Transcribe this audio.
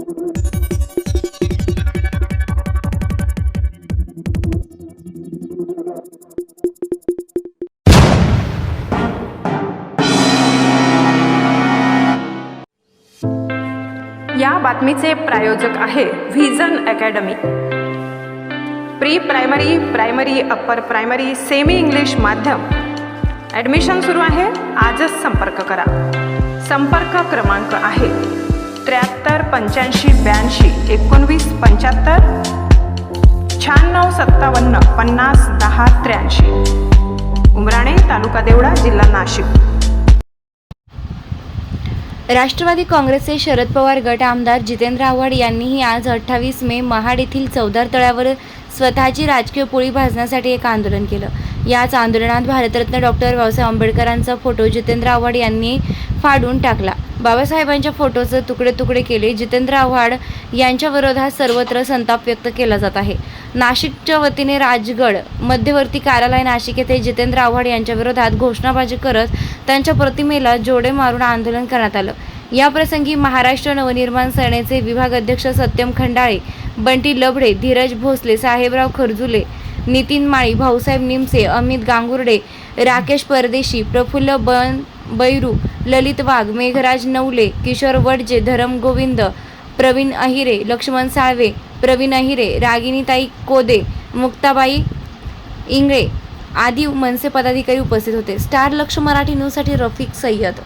या बातमीचे प्रायोजक आहे vision academy. Pre primary, primary, upper primary, semi English माध्यम ॲडमिशन सुरू आहे। आजच संपर्क करा। संपर्क क्रमांक आहे 73 85 82 19 75 96 57 50 10 83। उमराणे, तालुका देवळा, जिल्हा नाशिक। राष्ट्रवादी काँग्रेसचे शरद पवार गट आमदार जितेंद्र आव्हाड यांनीही आज 28 मे महाड येथील चौदार तळ्यावर स्वतःची राजकीय पोळी भाजण्यासाठी एक आंदोलन केलं। याच आंदोलनात भारतरत्न डॉक्टर बाबासाहेब आंबेडकरांचा फोटो जितेंद्र आव्हाड यांनी फाडून टाकला। बाबासाहेबांच्या फोटोचे तुकडे तुकडे केले। जितेंद्र आव्हाड यांच्या विरोधात सर्वत्र संताप व्यक्त केला जात आहे। नाशिकच्या वतीने राजगड मध्यवर्ती कार्यालय नाशिक येथे जितेंद्र आव्हाड यांच्या विरोधात घोषणाबाजी करत त्यांच्या प्रतिमेला जोडे मारून आंदोलन करण्यात आलं। या प्रसंगी महाराष्ट्र नवनिर्माण सेनेचे विभाग अध्यक्ष सत्यम खंडाळे, बंटी लबडे, धीरज भोसले, साहेबराव खरजुले, नितीन माळी, भाऊसाहेब निमसे, अमित गांगुर्डे, राकेश परदेशी, प्रफुल्ल बैरू, ललित वाघ, मेघराज नवले, किशोर वडजे, धरम गोविंद, प्रवीण अहिरे, लक्ष्मण साळवे, प्रवीण अहिरे, रागिनीताई कोदे, मुक्ताबाई इंगळे आदी मनसे पदाधिकारी उपस्थित होते। स्टार लक्ष मराठी न्यूजसाठी रफिक सय्यद।